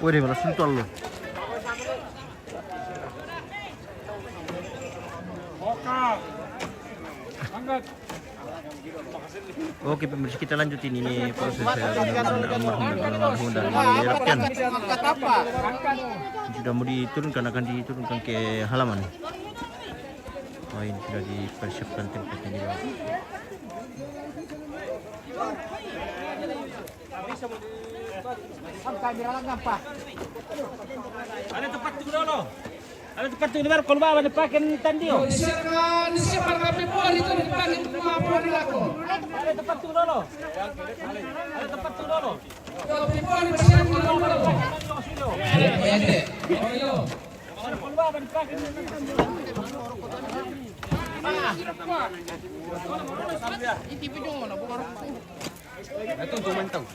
Wih, malah sentuh lo. Oke pemirsa, kita lanjutin ini proses almarhum dan diharapkan sudah mau diturunkan, akan diturunkan ke halaman. Oh, ini sudah dipersiapkan tempatnya di bawah. Ada tempat tunggu dulu. Ada tempat tunggu dulu. Kalau bawa dipakai tandio. Disiapkan kami Polri itu dipanggil Polri aku. Ada tempat tunggu dulu. Ada tempat tunggu dulu. Kami Polri bersiapkan dulu. Ya deh. Kalau bawa dipakai. Itu cuma mentang.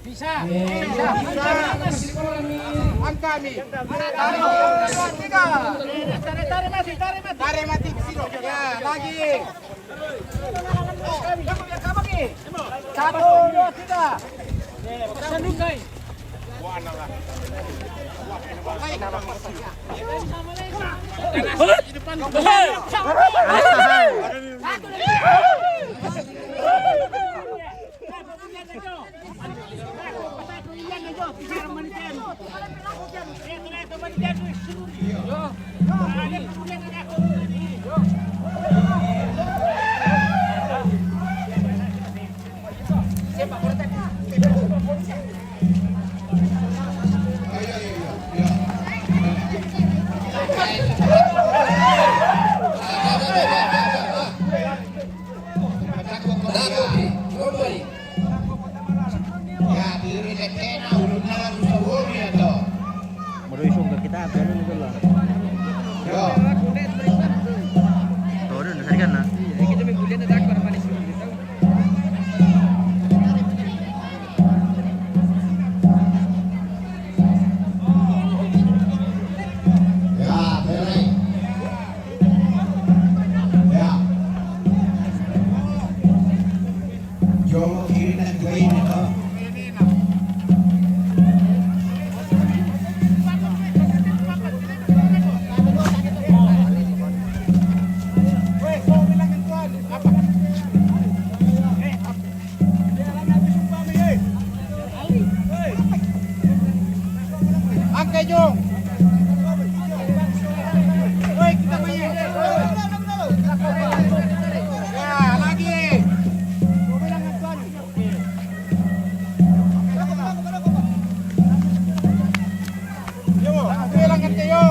Bisa. Tarik mati ke sini. Ya, lagi. Satu, dua, tiga. Sandukai. Mau isong ke kita apa nih dulu? Tuh, udah nasarikan lah. Angkat Jung. Woi, kita main. Ya, lagi. Yo, bilangkan ke yo.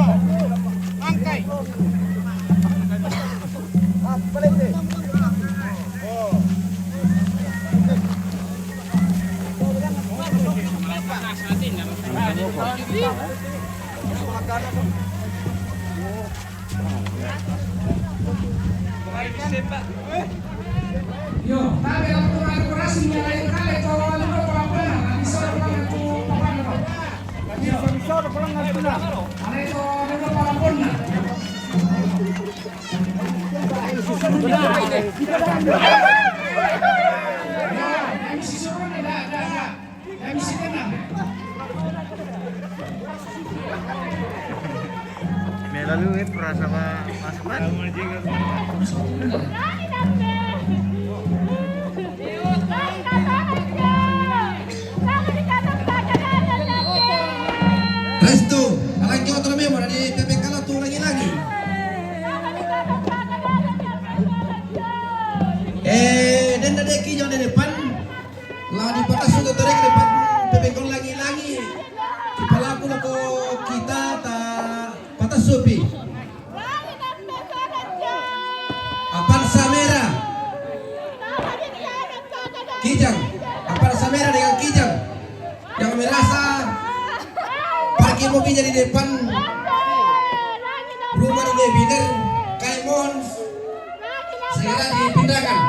Angkai. Balik deh. Oh. Yo, tapi aku kurasi nyalain kali kalau ada pelabuhan, bisa pulang ke pelabuhan. Bisa pulang ke sana. Ada itu ada pelabuhan. Misi suruh nih, dah. Misi tenang. Lalu perasa masuk kan? Restu, lagi otro member di PPK tuh lagi. Dan deki yang di depan, lah di patah sudah tarik ke depan PPK lagi. Kepala aku lako kita tak patah supi. Apan Samera. jadi depan rumah The Winner. Kami mohon segera dipindahkan.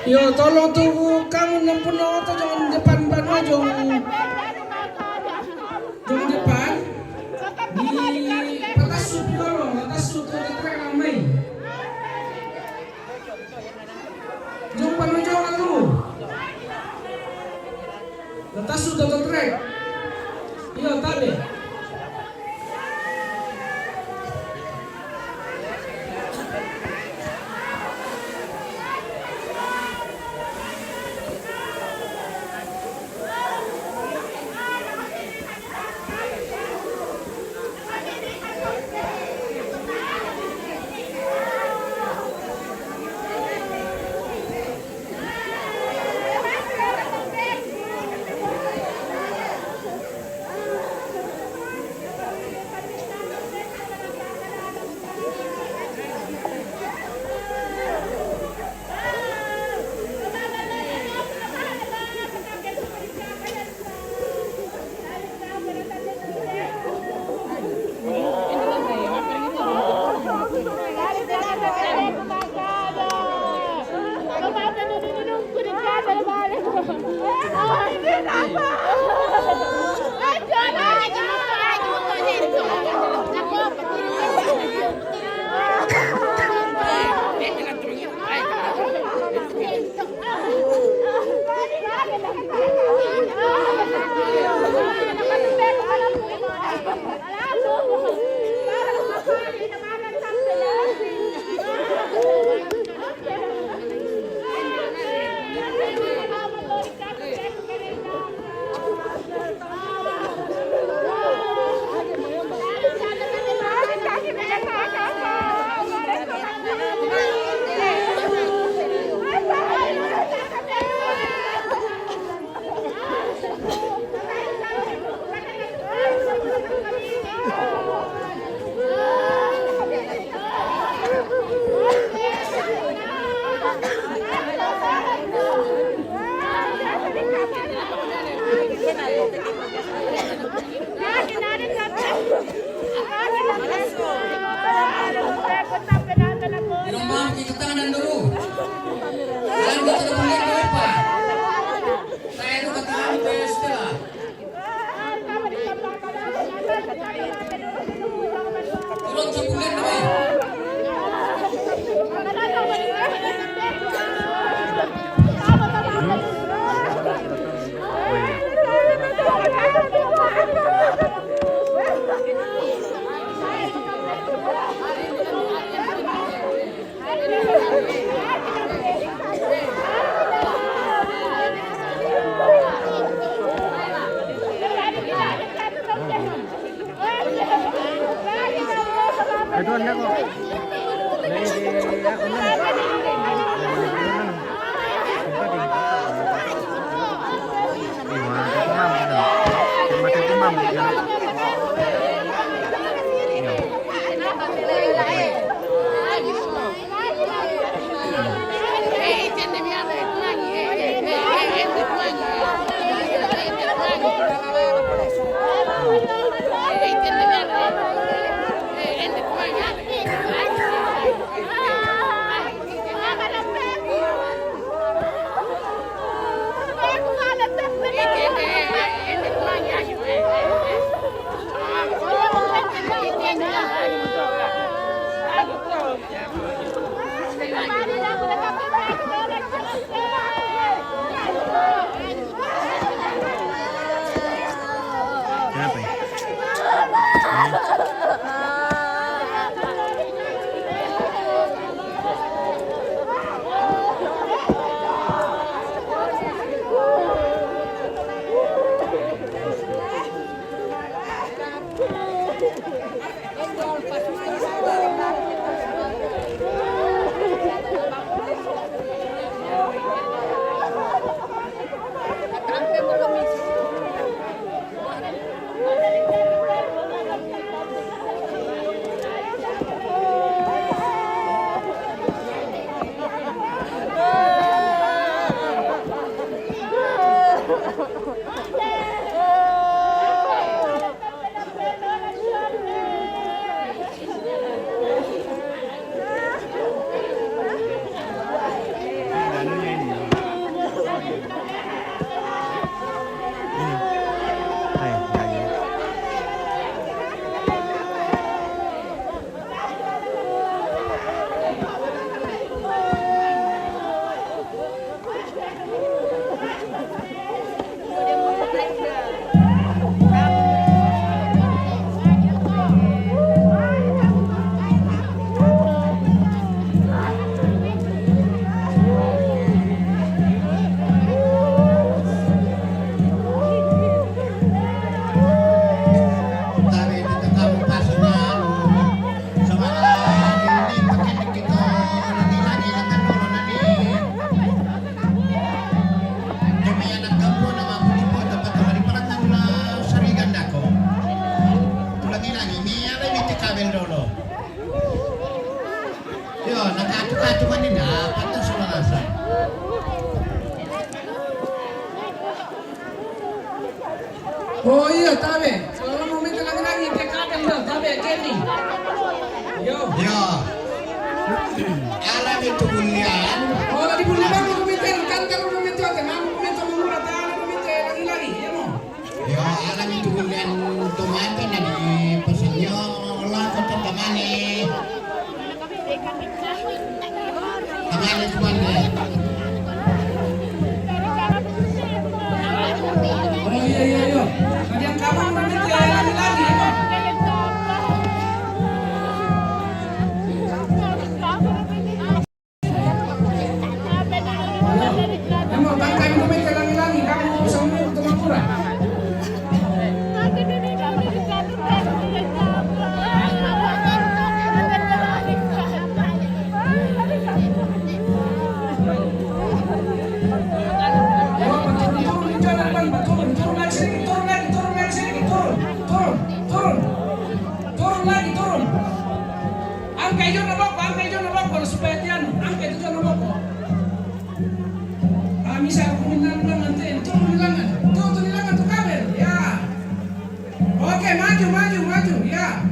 Yo, tolong tunggu kamu nempun atau jangan depan ban jong depan di atas sup dulu, atas sup tuh trek ramai. Jong pan jong aku. Atas sup tuh trek. Yo, tadi. Dirombak kita tangan dulu. Kalian kita boleh ke depan. Saya itu katakan ke setelah. Tolong cipukan dulu. Ito na ko. Kenapa ya? Oh iya, tabe. Kalau mau minta lagi ke kabel dah, tabe Kenny. Yo. Ya. Alam itu bulian. Oh, di bulan mau minta kan kalau mau minta, kan mau minta murah, kan mau minta lagi. bisa kuminan nanti turun nilangan. Tuh nilangan tuh kabel. Ya. Oke, maju ya.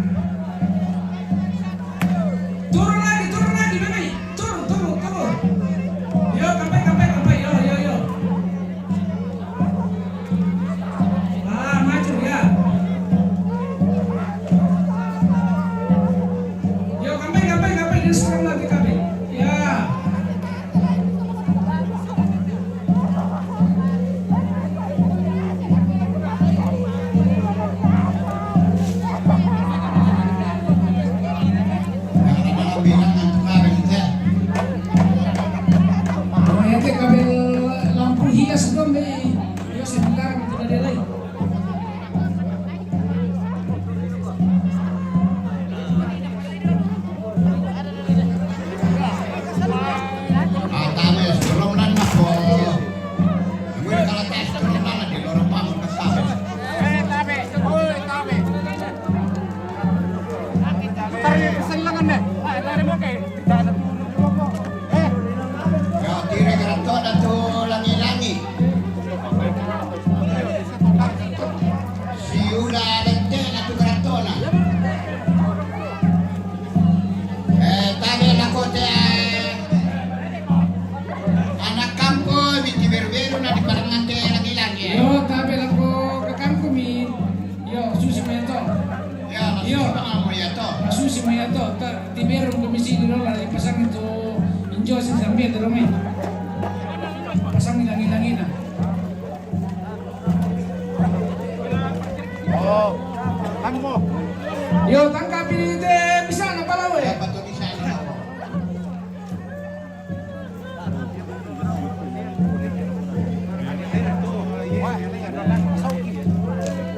Turun lagi Mami. Turun. Yo, kampai. Yo. Maju ya. Yo, kampai. Dia sekarang lagi kabel. Ya. Kabel lampu hias dong nih. Yo sebentar itu ada lagi. Tama ya, sebelum nana po. Namun kalau tes turun nana di lorong pamor kasama. Tabe. Tarik keselangan deh. Tarik mo kay. Ya, tira karato na to langi-langi. Siula lente na to karato na. Tadi ako anak kampo, biti beru-beru na di parangan te langi-langi. Yo kabel aku ke kampu mi. Yo susi meto. Ya, Yo. nasusungan mo yato. Susi meto. Di meron komisi di lola ipasang itu injo si sambil terome. Pasang langin-langin na. Oh. Ano mo? Yo tangkap ini teh bisa na palaw Ya, eh. pato di sana ako.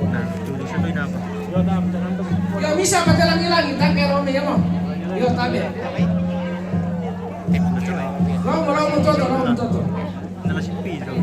Nah, dulu sa na ako. Yo bisa pakai langin-langin tangkap rome ya mo. Yo tabe. Romo toto. Nala si Pedro.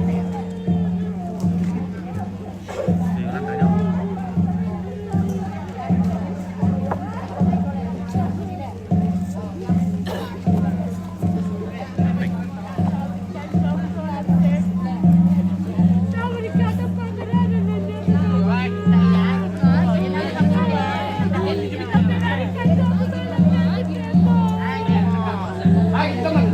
Ay, teman.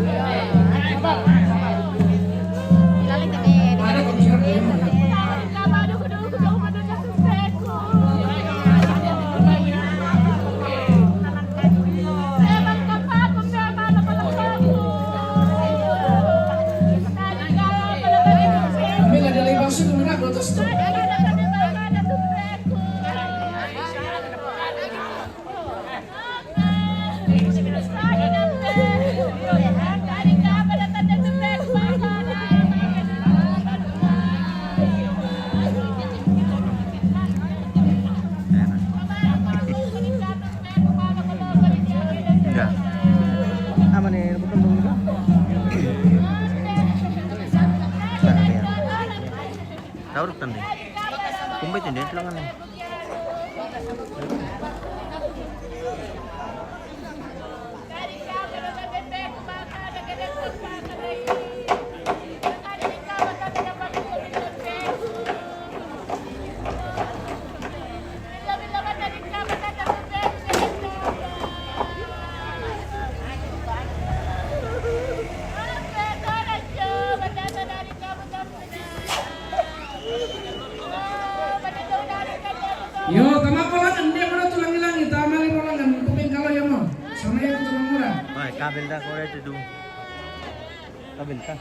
Ada konser ya. Kami ada lembang suku mana terus tuh. Enggak. Aman nih, betul dulu. Tahu tanda. Kumpet ini telangan nih. Yo, tama polangan dia mana tulang hilangi, tama li polangan, kuping kalau ya mau. Sama yang tulang murah. Ay, kabel dah ko rin ito. Kabel ka.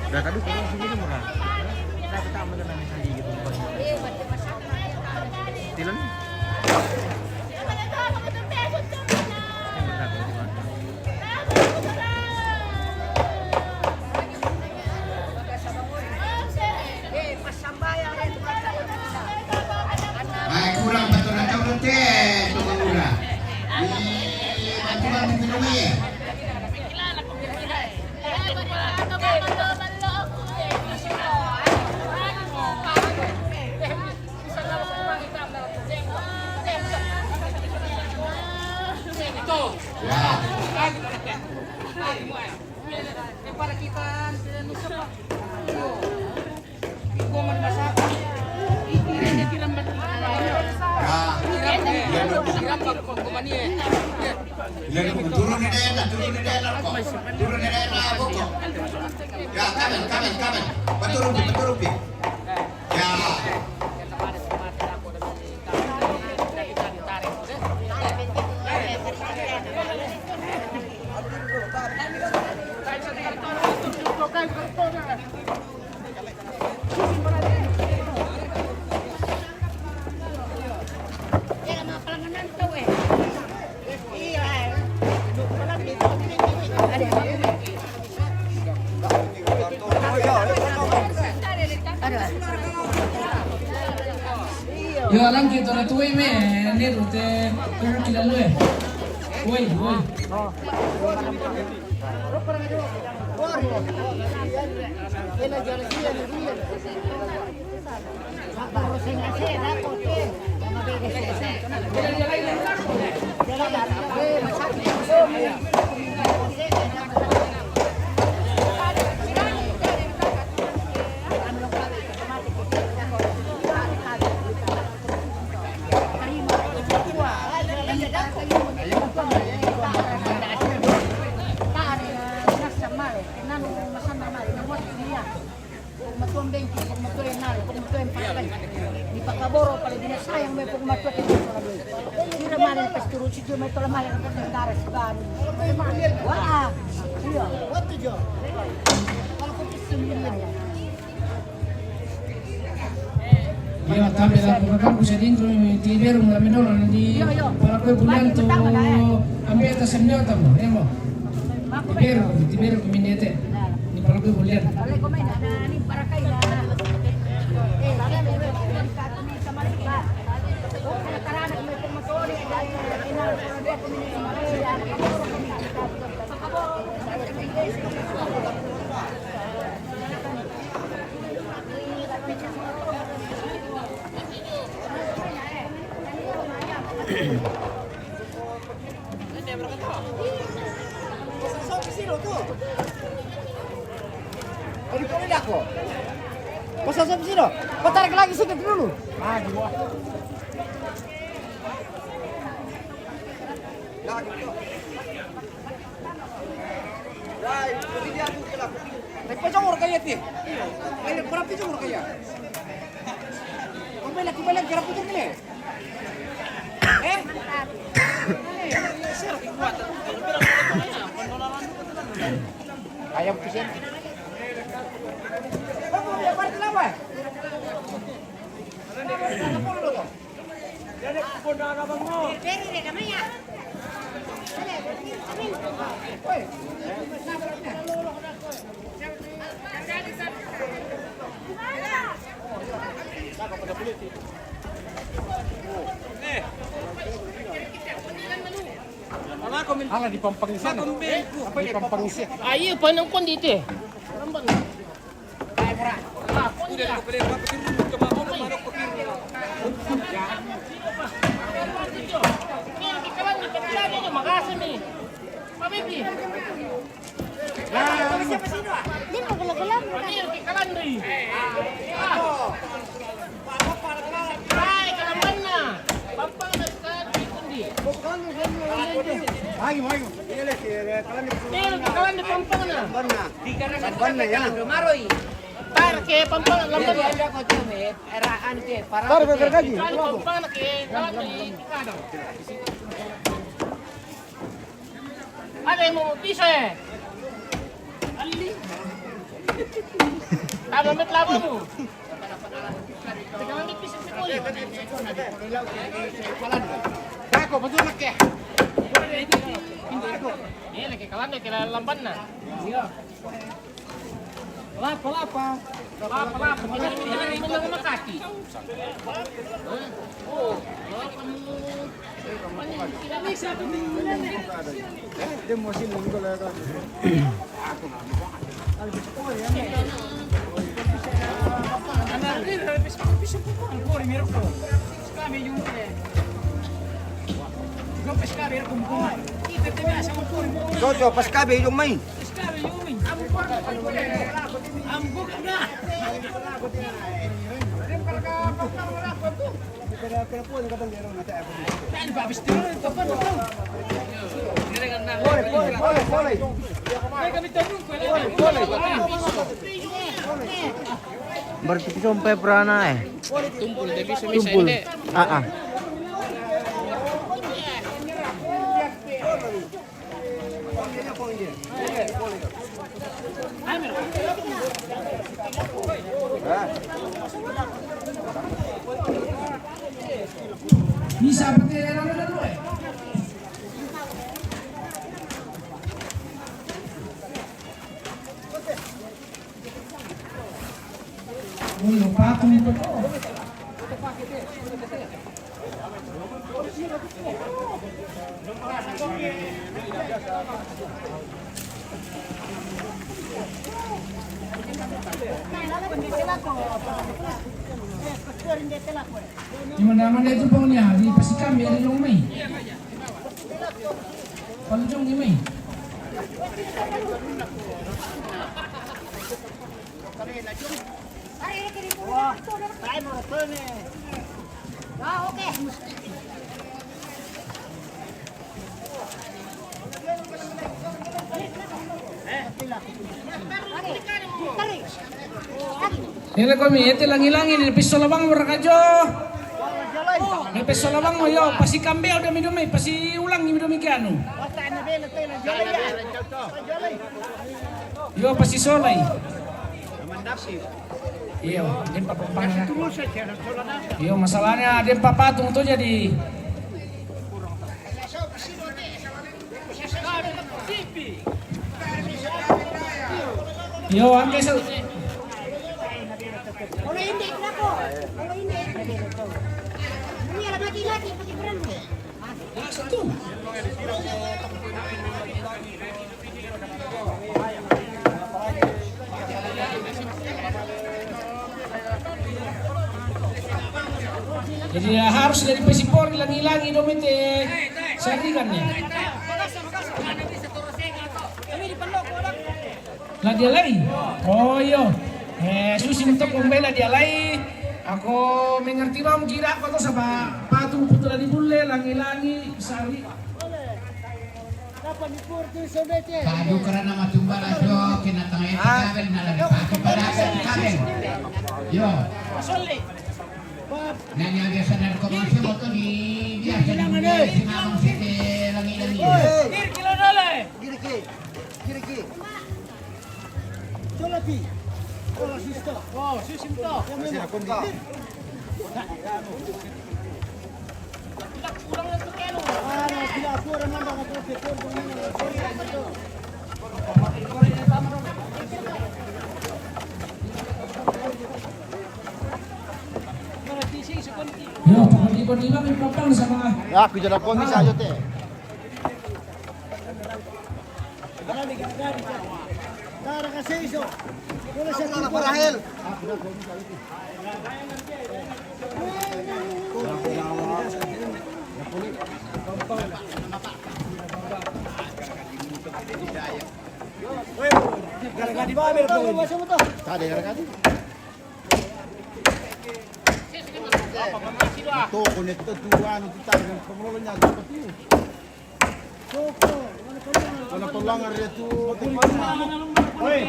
Dah tadi kalau sini tu murah. Dah pertama tu nang sandi gitu. Tilan. Ay, kurang betul na tayo te, tumangura. Di bantuan ng pinumay eh. Turun di daerah kok. Turun di daerah kok. Ya, kamen. Betul rupi. Ya. Yo alam kita na tuwi me, ne rute tuwi kila lu eh. Woi. Di Pakaboro pala dinasayang may pagmatwat ito sa gabi. Hindi naman ang pasturun si Diyo may tulamay ang kanyang sa gani. Wah! Iya. What to do? Kalau kung isimilin na yan. Yo tapi la bukan bisa dentro tiber un lamedolo di para quel bulanto ambienta sembiota mo, emo. Tiber kumindete. Ni para quel bulanto. Alay ko may nananim para kay na. Masa sampai sini? Kau tarik lagi sedikit dulu. Ah, di bawah. Pajang kaya ti. Ay, berapa jam kaya? Kembali berapa jam ni? Ayam kucing. Ala di pampangisian. Apa di pampangisian? Ayo panangkon dito eh. Ada yang mau pisah eh? Ali. Tama met labo mo. Tama met pisah si Kuya. Kako, betul nak ya? Ini lagi kalan deh kira lamban na. Iya. Pelapa. Pelapa. Ini mana kaki. Oh, kamu. Tidak bisa tuh. Dia mau sini juga lah kan. Aku nak. Jojo, pas kabe yung main. Berarti sampai perana Tumpul, tapi sumisa tumpul. hindi. Ah. Bisa pakai rame dulu Uy, patung itu. Di mana-mana itu pokoknya di Pasikam ya di Lomai. Palujong di Mai. Oke. Nila kami ete langi-langi di pistol labang berakajo. Di pistol labang mo yo pasi kambe udah minumay pasi ulang ni minum kianu. Yo pasi solay. Iyo, din papapang. Iyo masalahnya din papatung tuh jadi. Yo angke sa Kalau ini kenapa? Kalau ini. Ini ada lagi pakai berani. satu. Jadi ya, harus dari pesipor lagi-lagi domete sarikannya. Lah dia lagi. Oh iyo. Susi untuk membela dia lagi. Aku mengerti bang kira aku tuh sama patung putra di bulle langi-langi sari. Kadu karena matumba ajo kena tengah itu kabel nalar pakai pada kabel. Yo. Nanya biasa dari komisi motor di biasa di sinamang sete langi-langi. Kiri kilo dole. Kiri. Jolapi. Oh, sisto. Oh, susim to. Masih aku enggak. Ulang lang to kelo. Bila aku orang nambah aku tekor Yo, pagkakibon may papang sama. Ya, aku jalan konti saja teh. Tara kasi iso. Wala siya ng parahel. Gara-gara di bawah po. Tadi gara-gara. Ito, konekto dua ano kita dengan pemulung niya seperti itu. Wala tulangan rin ito. Oi,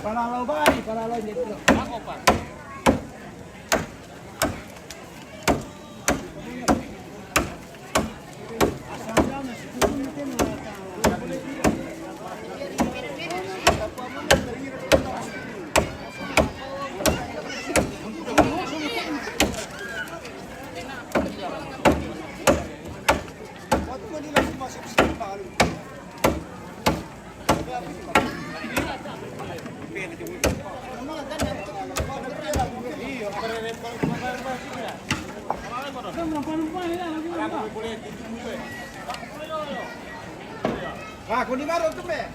panalaw ba? Panalaw dito. Ako pa. Ah, kung di maro ito, pe.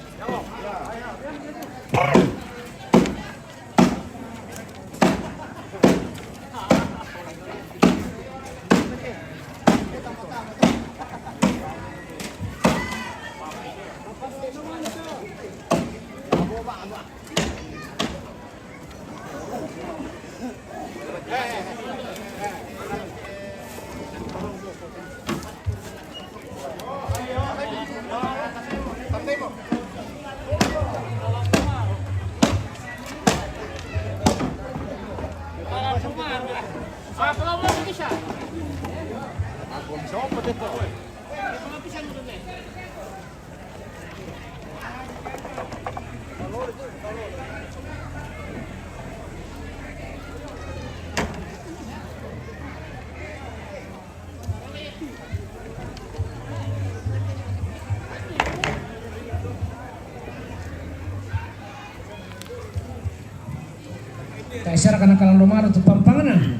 Kaisar kana kalang lumaro tu pampanganan.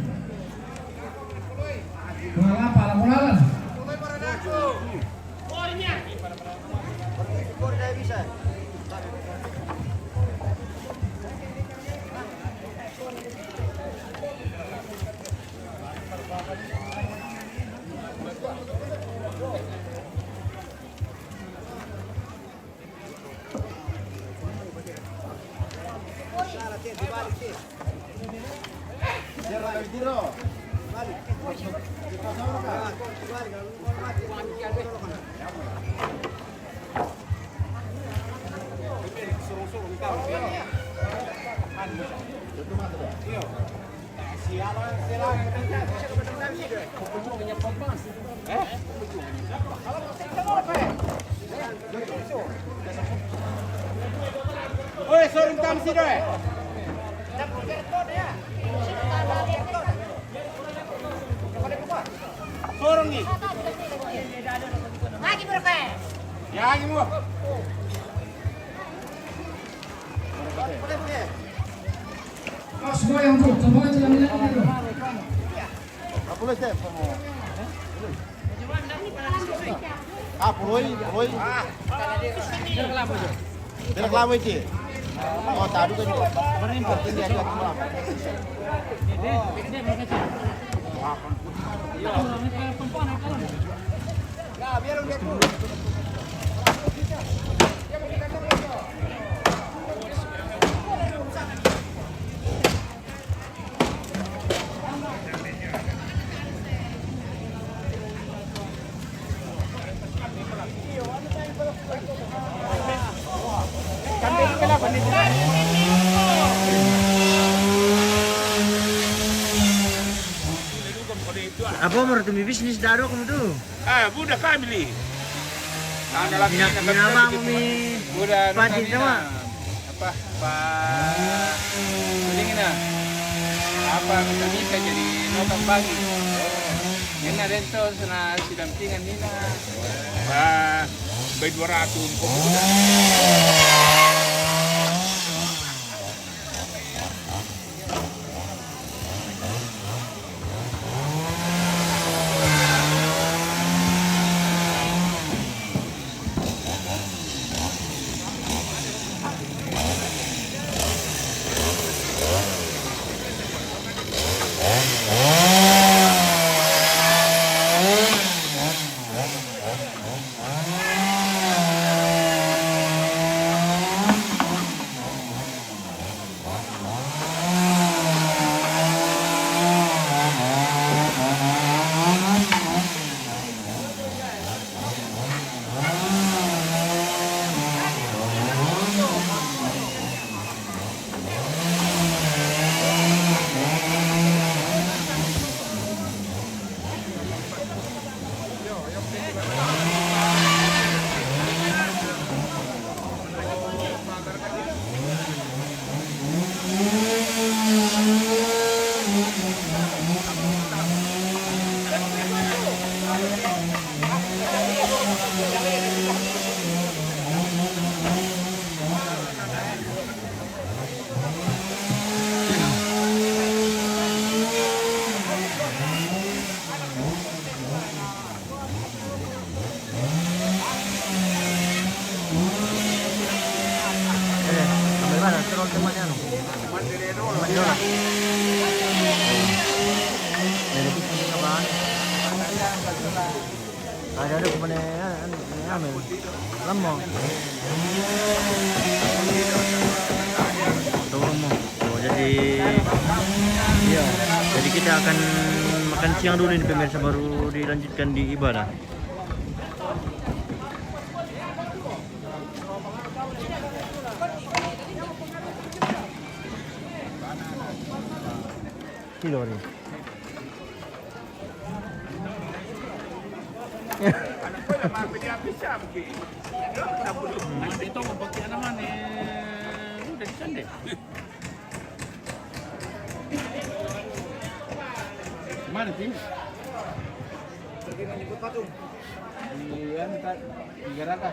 Mengapa alam ulalan? Oi, sorong tam si doy. Sorong ni. Lagi berapa? Ya, lagi mo. Oh, semua yang bro, semua itu yang ini. Puluh. Dia lama itu. Oh, tadi kan. Ini dia malam. Apa menurut bisnis dado kamu tuh? Budak kami beli. Ada lagi Nama kami budak Pajin sama. Apa? Pak Ini apa bisa jadi notang bagi. Ini ada itu sana sidampingan Nina. Baik 200 untuk Ada kepada Amel. Lama. Turun mo. Oh, jadi kita akan makan siang dulu nih pemirsa, baru dilanjutkan di ibadah. Kilo nih. Ito mabagyan naman udah disande. Mana tim? Iyan tak garata.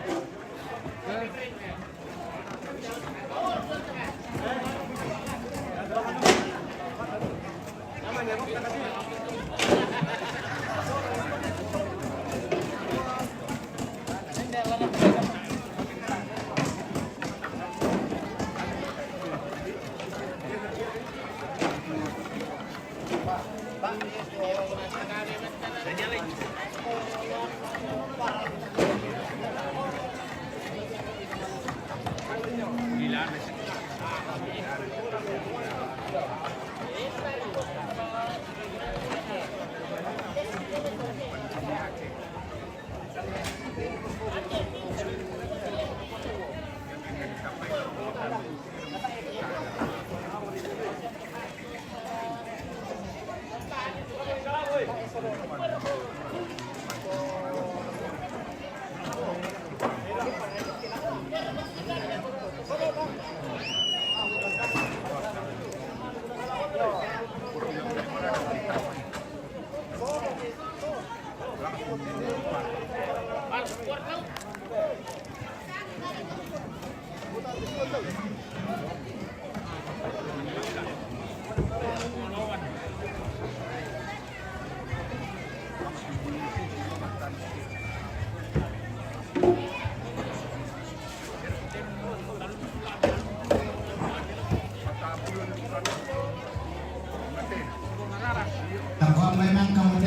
Kalau memang kamu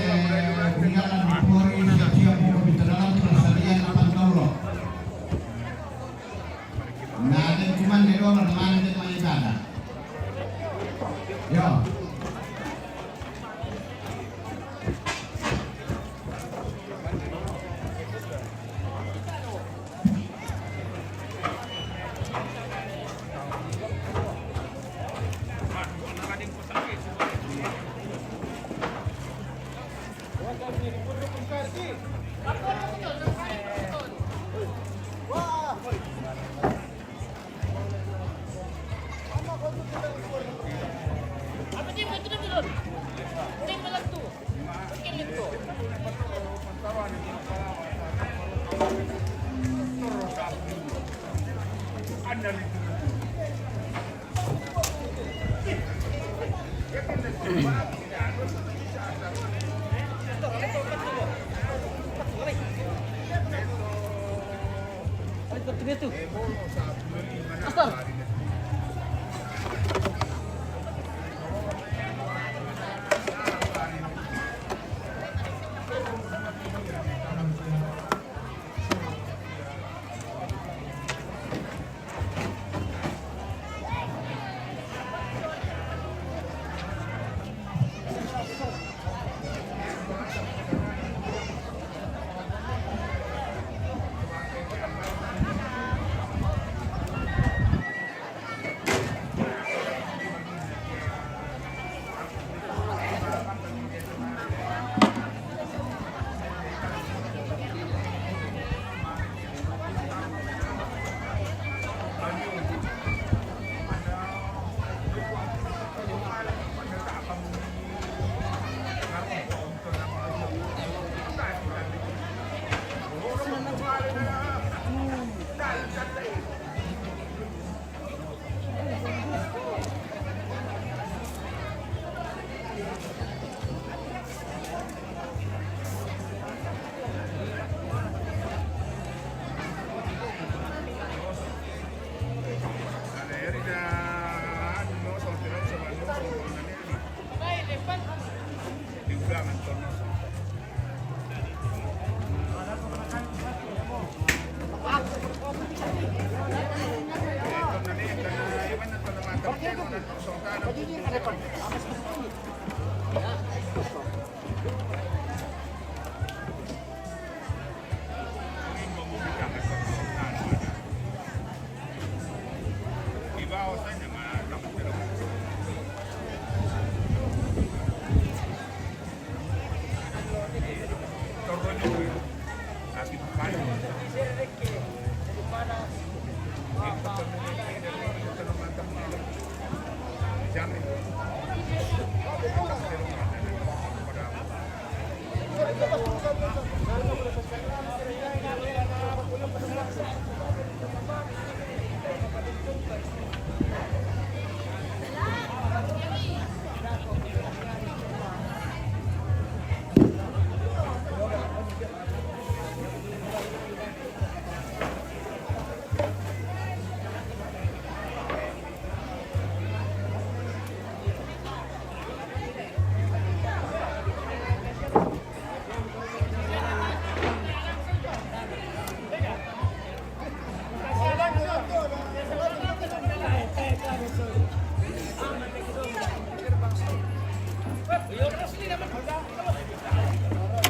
berjalan di Polri siap-siap mau di dalam persalian 8 tahun. Nah, ada cuma di dolar mana di mana ibadah. Yo.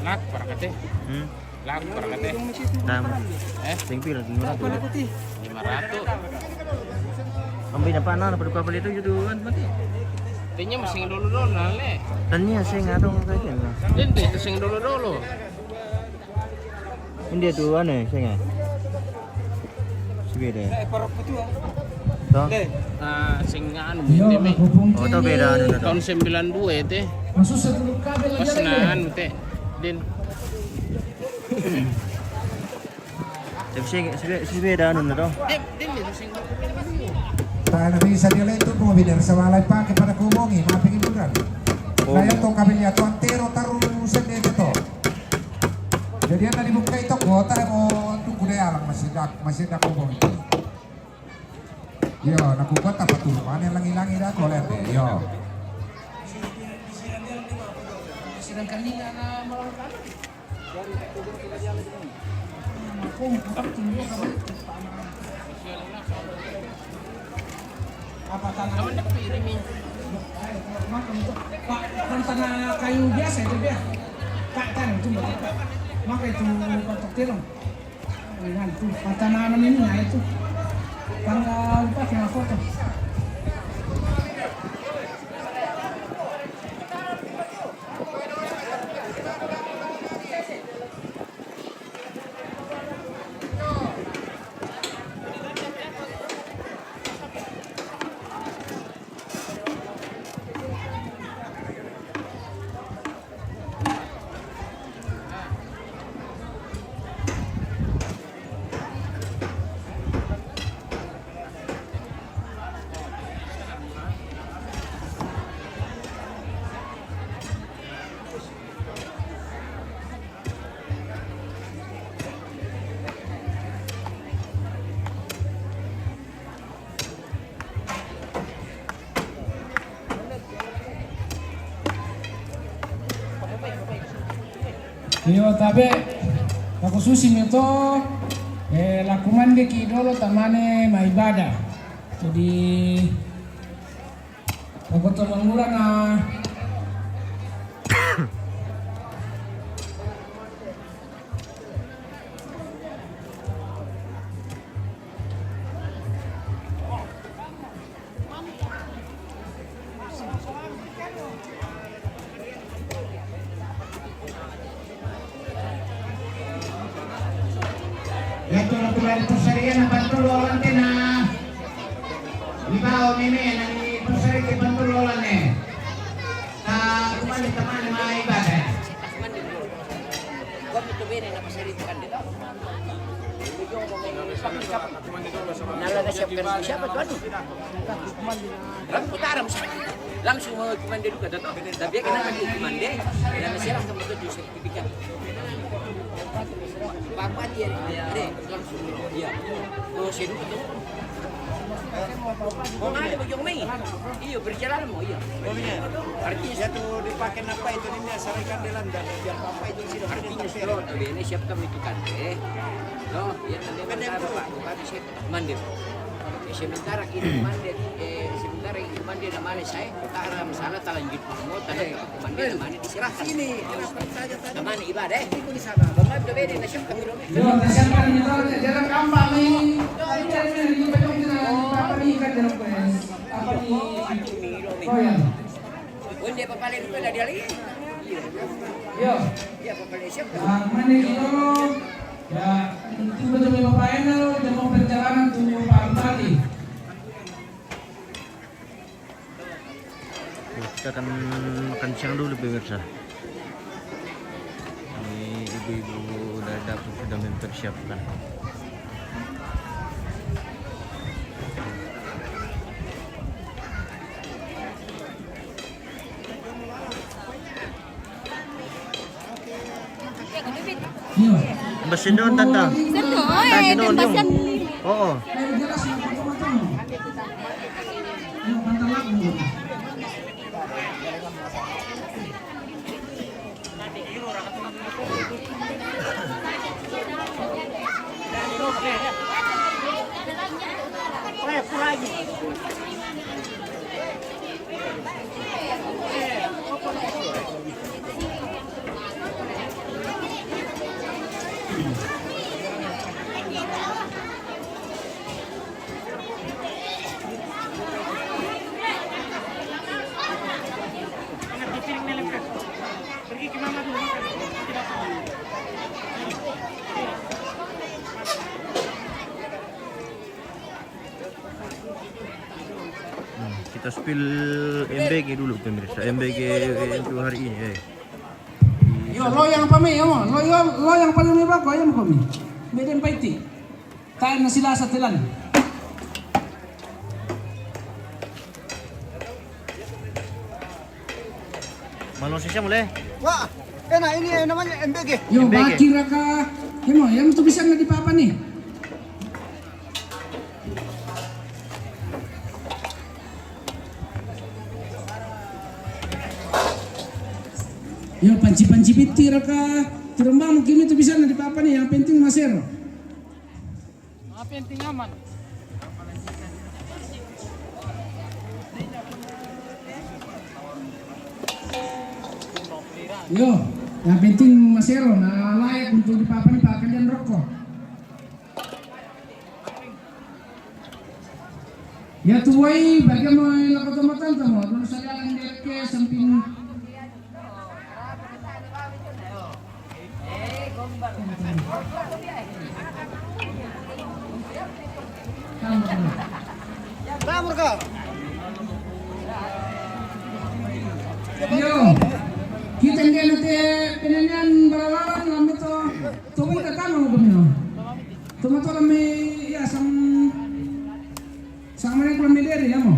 Lak parakate. Lak parakate. Dam. Eh, Sing pila dun murah tuh. 500. Ambil na pa na pada kapal itu juduan mati. Tinya masing dulu-dulu nale. Tanya sing atong kayak Hindi, ito sing dulu-dulu. Hindi tuh aneh sing ya. Beda. Toh. Sing ano, Yo, hindi may. naghubong Oh, to beda ano na to. Tahun 92 ito. Masuk sa tulog kabel Pas aja na lagi. ano te. Din. Tapi sing beda ano na to. Din ito sing dulu-dulu. Tayo bisa dia itu pembinar sewalai pakai pada kumongi maafin hiburan. Saya tuh kabelnya tuh antero taruh sendiri gitu. Jadi yang tadi buka itu kota mau tunggu deh alang masih dak kumong itu. Yo, nak kuat apa tuh? Mana langi-langi dah koler deh. Yo. Sedangkan ini na melakukan apa tanah Kamu nak piring ni. kan tanah kayu biasa itu dia tak tanah itu maka itu kotak terong nah itu tanaman ini nah itu tanggal lupa kena foto Yo tabe ako susi nito lakumande kidolo tamane maibada. Jadi ako to mangura na Yato na tulad ito sa riyan na pantulolan din na Ibao mime na ni Pusari kay pantulolan eh. Na kumali taman na mga ibadah. Nalaga siya pero siapa tuan tu? Ram putaram siya. Langsung mau kumande juga dato. Tapi kena lagi kumande dan siapa kamu tu sertifikat. Bapak dia ada langsung dia. Oh sini tu. Mau ada bagi mai. Iyo berjalan mau iya. Artinya Satu dipakai apa itu ini asarikan di landan biar apa itu sudah artinya kalau tu ini siap kami tu kan no, ya tadi Pak bisa mandir. Sementara ini mandir, sementara ini mandir namanya saya, utara masalah talanjut mau tadi mandir namanya diserahkan. Ini namanya ibadah. Itu di sana. Bapak sudah beda nasib kami dong. yo tasyampan nito jalan kambang ni ni pajong na papa ni kan dalam kues. Apa ni? Oh ya. Wende papalin ko na diali. Yo. Ya papalin siap. Mana kilo ya itu betul memang final mau perjalanan tuh Pak Bupati. Kita akan makan siang dulu pemirsa. Ini ibu-ibu udah dapur sudah mempersiapkan. Yo. Basin doon tanta. Basin doon yung. Oo. Jelas na potong-potong. Yung pantalak mo. Pergi ke mama dulu. Kita spill MBG dulu pemirsa. MBG untuk hari ini. Yo, lo yang apa mi? Lo yang paling mi bago ayam ko mi. Medem paiti. Tayo na sila sa tilan. Malong siya mulai. Wah, enak ini namanya MBG. Yo, MBG. bakira ka. Himo, yang tu bisa na di papa ni. Yo, panci-panci bitir ka. Terumbang mungkin itu bisa na di papa ni. Yang penting masero. Apa yang tinggal aman? Yo, yang penting masero na layak untuk di papa ni pakai dan rokok. Ya tuwai bagaimana lakukan matan tamo? Dulu saya yang lihat ke samping. Ramur ka. Yo, kita nggak nanti penanyan berawalan lambat to. Tunggu datang mau bernyo. Tunggu to kami ya sama yang kami dari ya mo.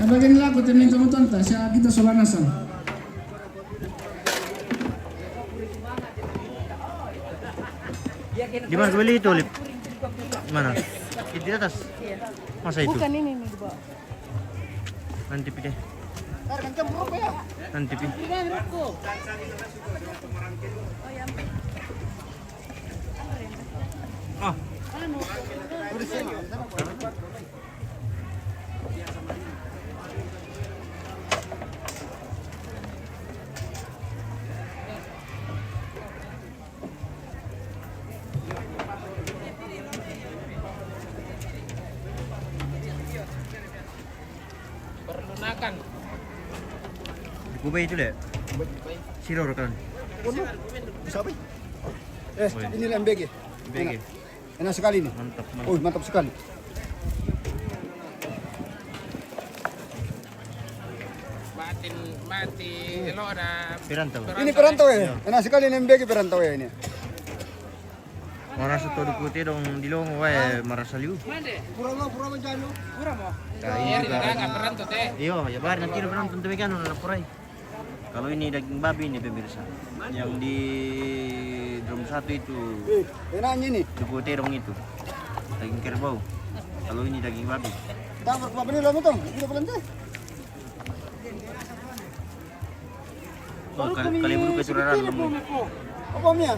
Kabagan lagu temen teman ta siya kita solanasan. Di mana beli itu lip? Mana? Di atas. Masa itu? Bukan ini nih, Pak. Nanti pi deh. Kencang berapa ya? Nanti pi. Ah. Perlunakan. Kubay itu deh. Siror kan. Bisa apa? Ini MBG. BG. Enak sekali nih. Mantap, Oh, mantap. mantap sekali. Batin mati. Lo ada Pirantau. Ini perantau ya. Enak sekali nih MBG perantau ya ini. Marasa todo kuti dong di long wae marasa liu. Pura jalo. Kayak juga. Enggak perantau teh. Iyo, ya bar nanti penonton demikian udah purai. Kalau ini daging babi nih pemirsa. Yang di drum satu itu Enaknya nih. duku terong itu. Daging kerbau. Kalau ini daging babi. Tawar apa nih lama tong? Kita pelantai. Oh, kali bulu keturaran lemu. Apa mia?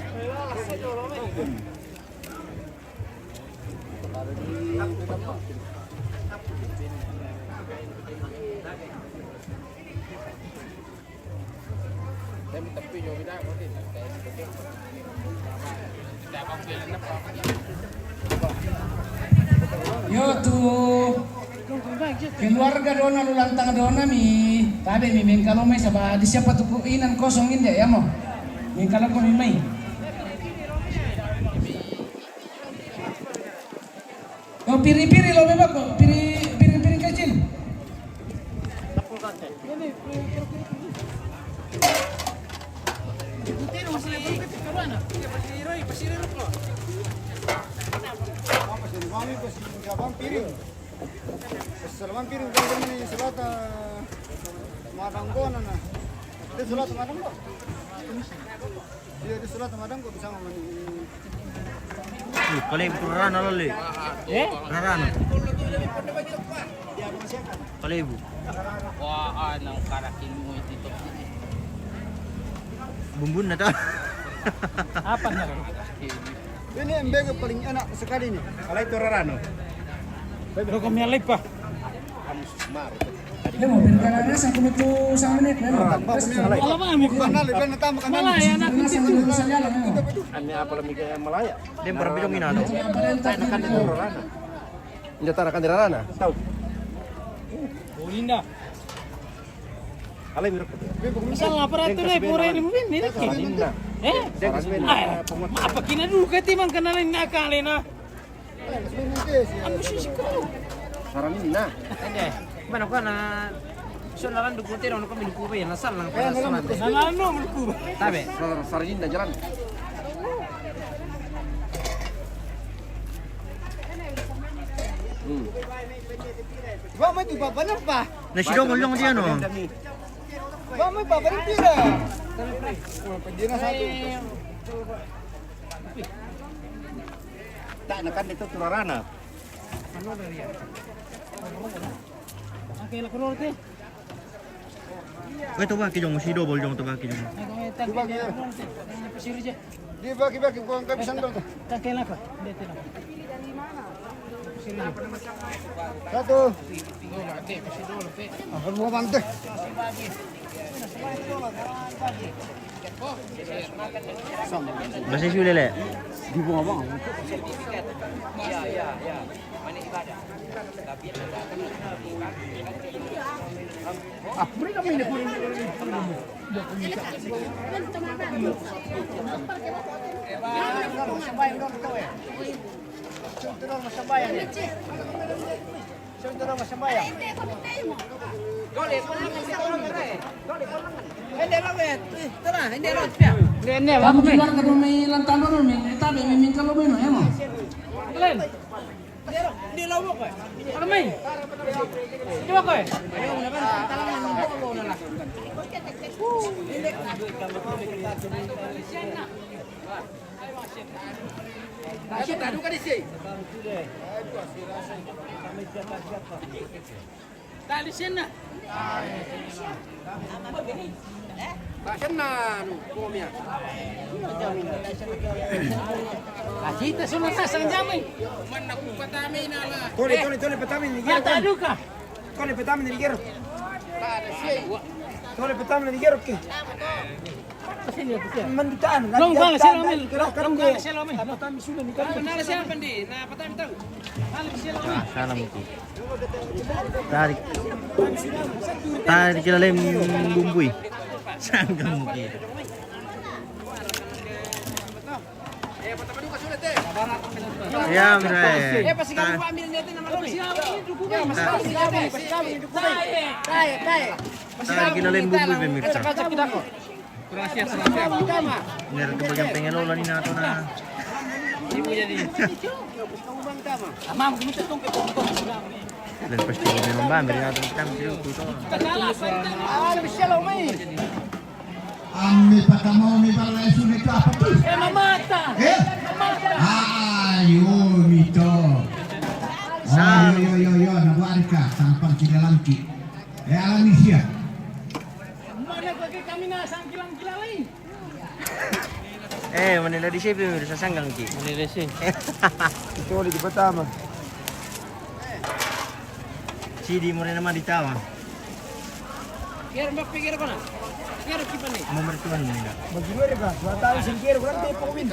Tapi yo tidak mati. Tidak panggil apa. Yo tuh keluarga dona lulantang dona mi tabe mi mengkalo mai saba di siapa tuh inan kosong ini ya mo mengkalo ko mi mai oh piri-piri lo bebak kok piring kecil Selaman piring kalau ini selatan madang ko na. Di selatan madang ko. Iya di selatan madang ko bisa ngomong. Kalau ibu rarana lali. Rarana. Kalau ibu. Wah, nang karakin mo ito. Bumbun na to. Apa na? Ini embega paling enak sekali nih. Kalau itu rarano. Pero kami alay pa. Ya mau pindah sa kung ito sa menit na. Alam mo, ami ko. Kanal, iban na tama kanal. Malaya na. Nasa kung sa jalan mo. Ami apa lagi kaya malaya. Dia berapa jong inano? Hindi tara kandirana na. Oh, linda. Alay biro. Misal aparato na pura ilmu ini. Linda. Apa kina dulu ka timang kanalin na kalena. Ano siya ko? Saranina. Hindi. Mana ko na sonalan dukutin ono kami duku ba yan nasal lang para sa man. Nalano mulku. Tabe. Saranina jalan. Ba may di babanan pa. Nasidong ulyong dia no. Ba may babanan pira. Pwede na sa atin. Tak nakan itu turarana. Okay, la kolor te. Ito ba kijong musido boljong to ba kijong. Di bagi-bagi ko ang kabisan doon. Tangke la ka. Dete na. Satu. Apa mau bantu? Basi sulele. Di bunga bang. Ah, mereka main di kuning. Kamu keluar ke rumah lantai baru nih. Kita minta lo main ya mau. Len. Di lawo ko. Ano may? Di ba ko? Dali sena. Kita semua sang jamin. Man ako patami na la. Tole petami ni Ya tak duka. Tole petami ni gero. Tole petami ni gero ke. Manditaan. Long bala sila amin. Kira Long bala sila amin. petami sudah ni kan. Nala siya pandi na patami tahu. Bala sila amin. Ah, sana mo ko. Tarik kita lem bumbui. Sanggang mo ki. Ya, mira. Pasti kamu ambil niatin nama lo. Tarik kita lem bumbui pemirsa. Gracias. Ner ke bagian pengelola ni nato na. Ibu jadi. Amam kumita tong ke tong sila. Dan pasti memang bamber nato kita mesti tuto. Ami patamo mi para sudah itu apa tuh? Mamata. Ayo mito. Yo, nawarika sampan kita langki. Alami siya. Mana kami na sang kilang-kilang lain. Manila di siya pemirsa sanggang ki. Manila siya. Tole di petama. Sidi mo rin naman ditawa. Kira mbak pikir ko na. Kira kipan ni. Mo mertuan mo nila. Bagaimana ka? Tayo singkiro ko lang tayo pawin.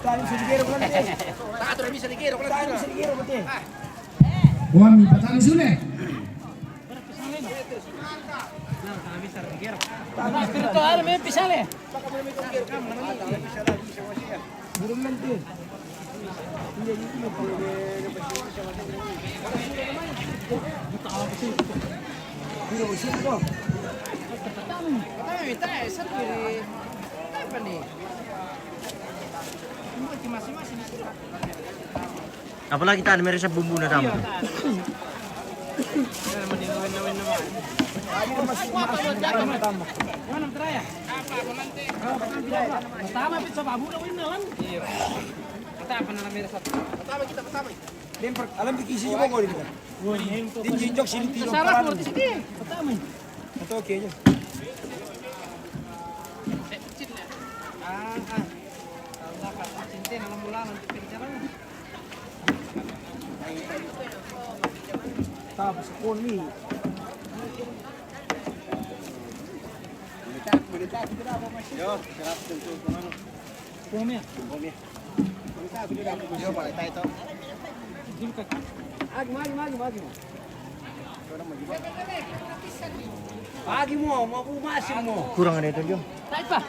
Tayo singkiro ko lang tayo. Tak ada bisa dikira ko Tayo singkiro ko tayo. Wah, mi patang sule. Espiritual me pisale. Belum nanti. Tayo sendiri. Apa nih? Masing-masing. Apalagi tadi mereka bumbu na damo. Alam dikisi juga kau ini kan? Dinjok sini tiro parang. Atau oke aja. Tapos kon ni. Yo, sarap tentu kemana? Pomia. Yo, balik tayo. Agi. Agi mo, mapumasin mo. Kurang ada itu Jo. Taipa.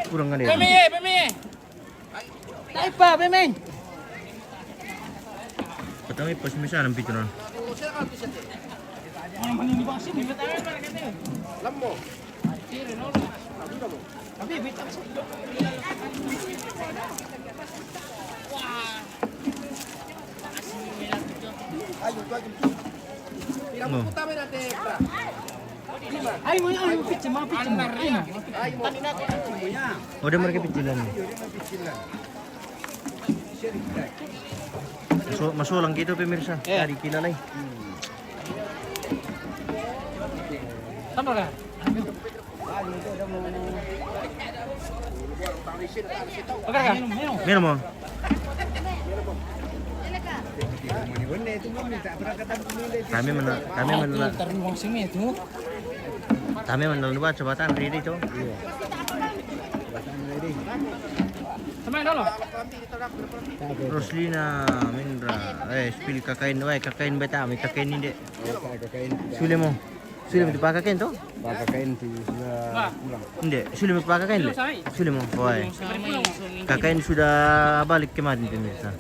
Kurang ada. Peme. Taipa, peme. Pertama pas misalnya picturan. Lambo. No. Ay, mo picture mo. Oh, dia mereka picilan. Masulang gitu pemirsa. Tadi kilalay. Tama ka? Meron mo? Kami menelbuat jabatan ready itu. Roslina Mindra, spill kakain beta, may kakain hindi. Suli mo dipakakain to? Pakakain di sudah pulang. Hindi, suli mo dipakakain le? Suli mo, hoy. Kakain sudah balik kemarin pemirsa.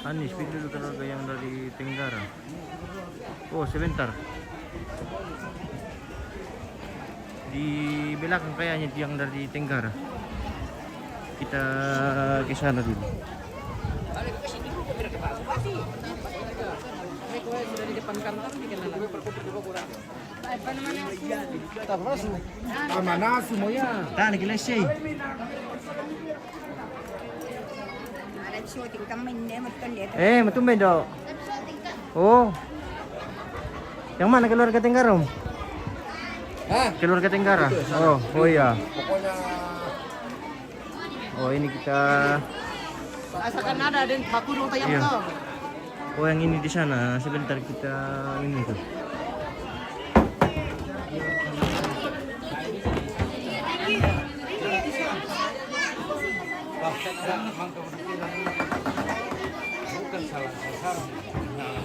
Anis, speed dulu talaga yang dari Tenggara. Oh, sebentar. Di belakang kayaknya yang dari Tenggara. Kita ke sana dulu. Mana semuanya? Tani kilesay. Matumay daw. Oh. Yang mana keluarga Tenggara? Hah? Keluarga Tenggara. Oh iya. Pokoknya Oh, ini kita. Asalkan ada dan aku dong tayang Iya. ko. Oh, yang ini di sana. Sebentar kita ini tuh. Bukan salah sasaran. Nah,